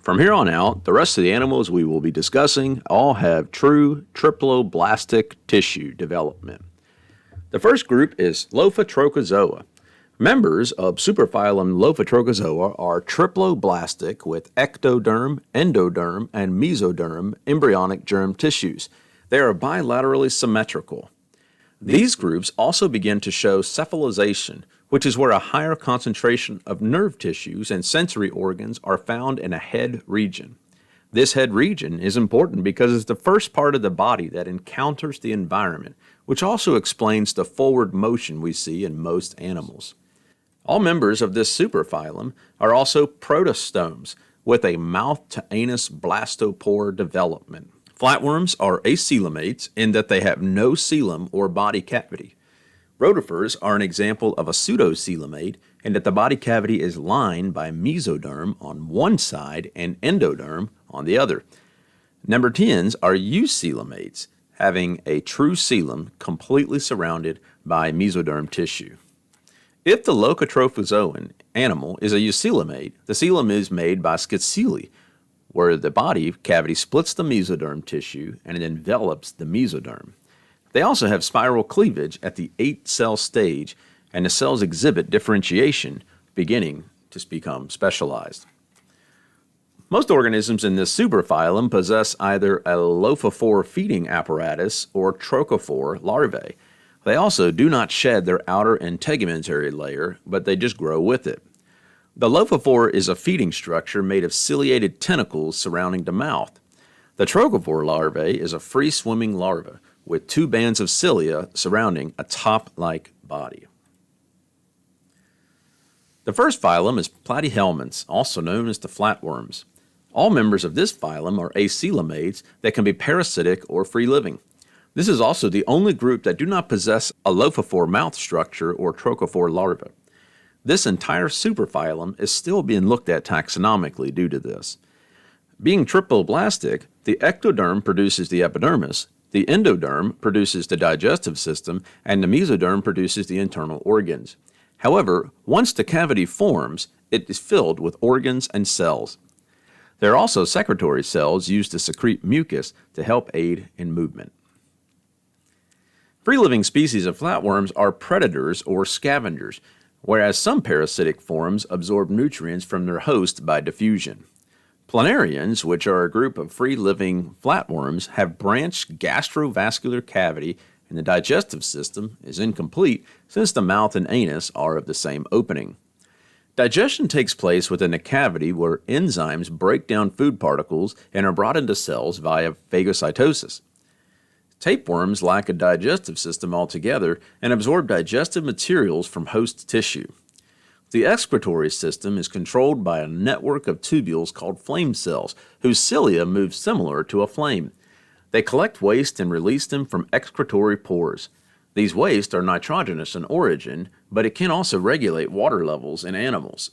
From here on out, the rest of the animals we will be discussing all have true triploblastic tissue development. The first group is Lophotrochozoa. Members of superphylum Lophotrochozoa are triploblastic with ectoderm, endoderm, and mesoderm embryonic germ tissues. They are bilaterally symmetrical. These groups also begin to show cephalization, which is where a higher concentration of nerve tissues and sensory organs are found in a head region. This head region is important because it's the first part of the body that encounters the environment, which also explains the forward motion we see in most animals. All members of this superphylum are also protostomes with a mouth-to-anus blastopore development. Flatworms are acoelomates in that they have no coelom or body cavity. Rotifers are an example of a pseudocoelomate in that the body cavity is lined by mesoderm on one side and endoderm on the other. Nemerteans are eucoelomates, having a true coelom completely surrounded by mesoderm tissue. If the leucotrophozoan animal is a eucoelomate, the coelom is made by scicily, where the body cavity splits the mesoderm tissue and it envelops the mesoderm. They also have spiral cleavage at the 8-cell stage, and the cells exhibit differentiation, beginning to become specialized. Most organisms in this superphylum possess either a lophophore feeding apparatus or trochophore larvae. They also do not shed their outer integumentary layer, but they just grow with it. The lophophore is a feeding structure made of ciliated tentacles surrounding the mouth. The trochophore larvae is a free-swimming larva with 2 bands of cilia surrounding a top-like body. The first phylum is Platyhelminthes, also known as the flatworms. All members of this phylum are acoelomates that can be parasitic or free-living. This is also the only group that do not possess a lophophore mouth structure or trochophore larva. This entire superphylum is still being looked at taxonomically due to this. Being triploblastic, the ectoderm produces the epidermis, the endoderm produces the digestive system, and the mesoderm produces the internal organs. However, once the cavity forms, it is filled with organs and cells. There are also secretory cells used to secrete mucus to help aid in movement. Free-living species of flatworms are predators or scavengers, whereas some parasitic forms absorb nutrients from their host by diffusion. Planarians, which are a group of free-living flatworms, have branched gastrovascular cavity, and the digestive system is incomplete since the mouth and anus are of the same opening. Digestion takes place within a cavity where enzymes break down food particles and are brought into cells via phagocytosis. Tapeworms lack a digestive system altogether and absorb digestive materials from host tissue. The excretory system is controlled by a network of tubules called flame cells, whose cilia move similar to a flame. They collect waste and release them from excretory pores. These wastes are nitrogenous in origin, but it can also regulate water levels in animals.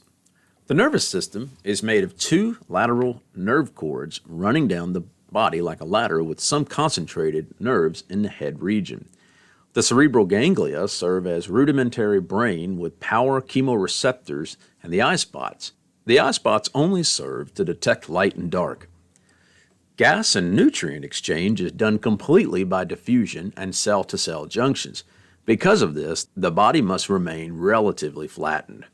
The nervous system is made of 2 lateral nerve cords running down the body like a ladder with some concentrated nerves in the head region. The cerebral ganglia serve as rudimentary brain with power chemoreceptors and the eye spots. The eye spots only serve to detect light and dark. Gas and nutrient exchange is done completely by diffusion and cell-to-cell junctions. Because of this, the body must remain relatively flattened.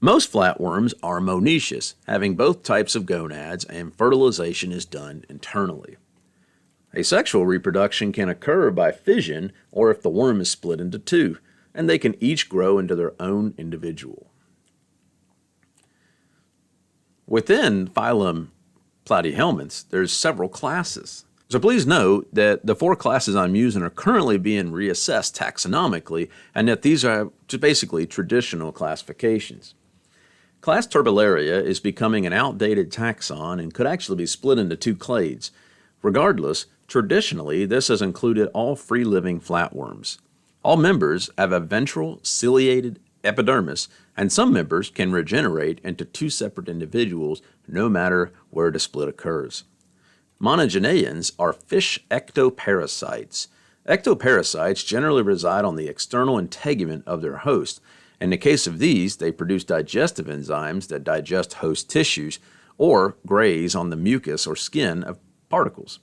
Most flatworms are monoecious, having both types of gonads, and fertilization is done internally. Asexual reproduction can occur by fission or if the worm is split into 2, and they can each grow into their own individual. Within phylum Platyhelminthes, there's several classes. So please note that the 4 classes I'm using are currently being reassessed taxonomically, and that these are basically traditional classifications. Class Turbellaria is becoming an outdated taxon and could actually be split into 2 clades. Regardless, traditionally this has included all free-living flatworms. All members have a ventral ciliated epidermis, and some members can regenerate into 2 separate individuals no matter where the split occurs. Monogeneans are fish ectoparasites. Ectoparasites generally reside on the external integument of their host. In the case of these, they produce digestive enzymes that digest host tissues, or graze on the mucus or skin of particles.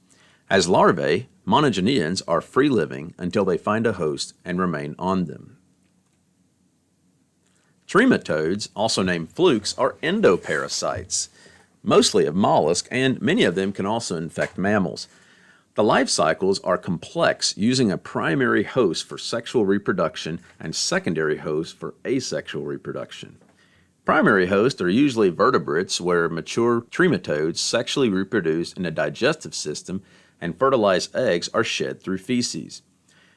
As larvae, monogeneans are free-living until they find a host and remain on them. Trematodes, also named flukes, are endoparasites, mostly of mollusks, and many of them can also infect mammals. The life cycles are complex, using a primary host for sexual reproduction and secondary hosts for asexual reproduction. Primary hosts are usually vertebrates, where mature trematodes sexually reproduce in the digestive system, and fertilized eggs are shed through feces.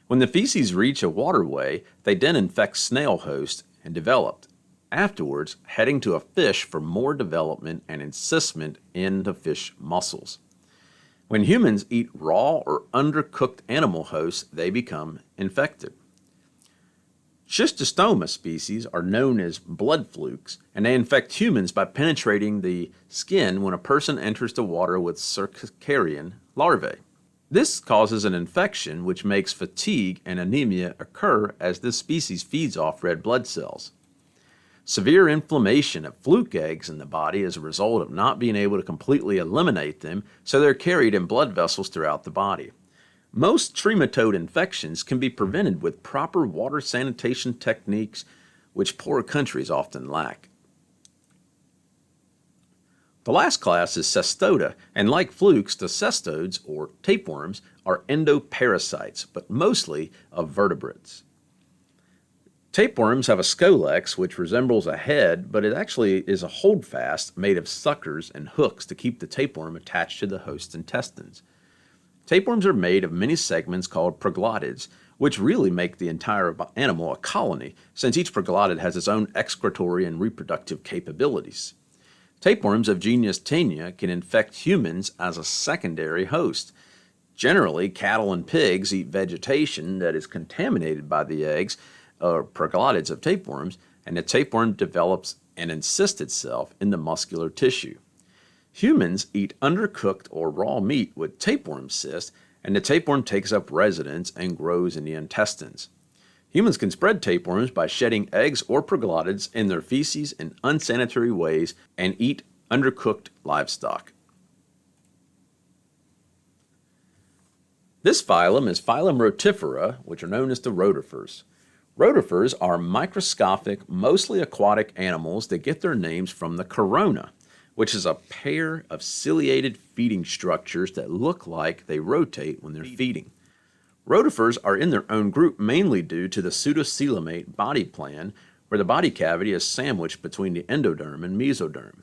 When the feces reach a waterway, they then infect snail hosts and develop, afterwards heading to a fish for more development and encystment in the fish muscles. When humans eat raw or undercooked animal hosts, they become infected. Schistostoma species are known as blood flukes, and they infect humans by penetrating the skin when a person enters the water with cercarian larvae. This causes an infection which makes fatigue and anemia occur as this species feeds off red blood cells. Severe inflammation of fluke eggs in the body is a result of not being able to completely eliminate them, so they're carried in blood vessels throughout the body. Most trematode infections can be prevented with proper water sanitation techniques, which poor countries often lack. The last class is Cestoda, and like flukes, the cestodes, or tapeworms, are endoparasites, but mostly of vertebrates. Tapeworms have a scolex, which resembles a head, but it actually is a holdfast made of suckers and hooks to keep the tapeworm attached to the host's intestines. Tapeworms are made of many segments called proglottids, which really make the entire animal a colony, since each proglottid has its own excretory and reproductive capabilities. Tapeworms of genus Taenia can infect humans as a secondary host. Generally, cattle and pigs eat vegetation that is contaminated by the eggs or proglottids of tapeworms, and the tapeworm develops and encysts itself in the muscular tissue. Humans eat undercooked or raw meat with tapeworm cysts, and the tapeworm takes up residence and grows in the intestines. Humans can spread tapeworms by shedding eggs or proglottids in their feces in unsanitary ways and eat undercooked livestock. This phylum is phylum Rotifera, which are known as the Rotifers. Rotifers are microscopic, mostly aquatic animals that get their names from the corona, which is a pair of ciliated feeding structures that look like they rotate when they're feeding. Rotifers are in their own group mainly due to the pseudocoelomate body plan, where the body cavity is sandwiched between the endoderm and mesoderm.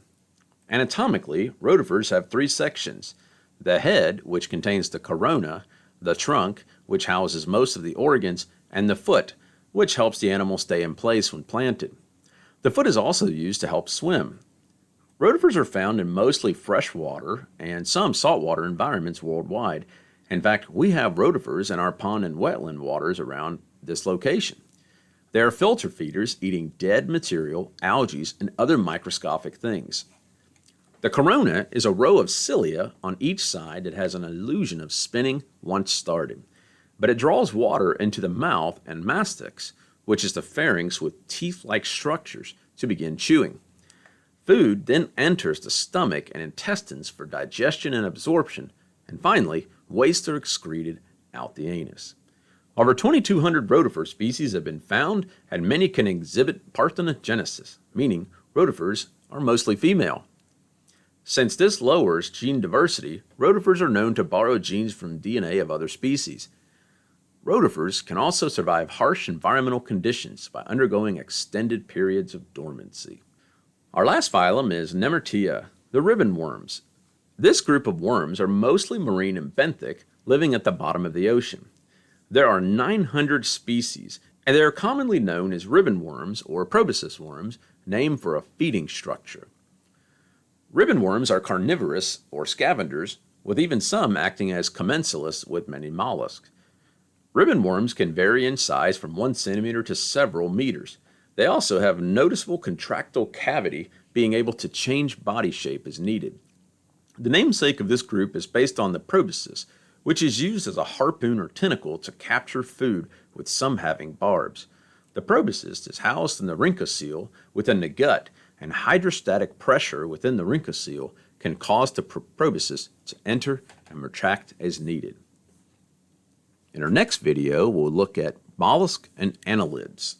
Anatomically, rotifers have three sections: the head, which contains the corona, the trunk, which houses most of the organs, and the foot, which helps the animal stay in place when planted. The foot is also used to help swim. Rotifers are found in mostly freshwater and some saltwater environments worldwide. In fact, we have rotifers in our pond and wetland waters around this location. They are filter feeders, eating dead material, algae, and other microscopic things. The corona is a row of cilia on each side that has an illusion of spinning once started, but it draws water into the mouth and mastics, which is the pharynx with teeth-like structures, to begin chewing. Food then enters the stomach and intestines for digestion and absorption, and finally, wastes are excreted out the anus. Over 2,200 rotifer species have been found, and many can exhibit parthenogenesis, meaning rotifers are mostly female. Since this lowers gene diversity, rotifers are known to borrow genes from DNA of other species. Rotifers can also survive harsh environmental conditions by undergoing extended periods of dormancy. Our last phylum is Nemertea, the ribbon worms. This group of worms are mostly marine and benthic, living at the bottom of the ocean. There are 900 species, and they are commonly known as ribbon worms or proboscis worms, named for a feeding structure. Ribbon worms are carnivorous or scavengers, with even some acting as commensalists with many mollusks. Ribbon worms can vary in size from 1 centimeter to several meters. They also have noticeable contractile cavity, being able to change body shape as needed. The namesake of this group is based on the proboscis, which is used as a harpoon or tentacle to capture food, with some having barbs. The proboscis is housed in the rhynchocoel within the gut, and hydrostatic pressure within the rhynchocoel can cause the proboscis to enter and retract as needed. In our next video, we'll look at mollusks and annelids.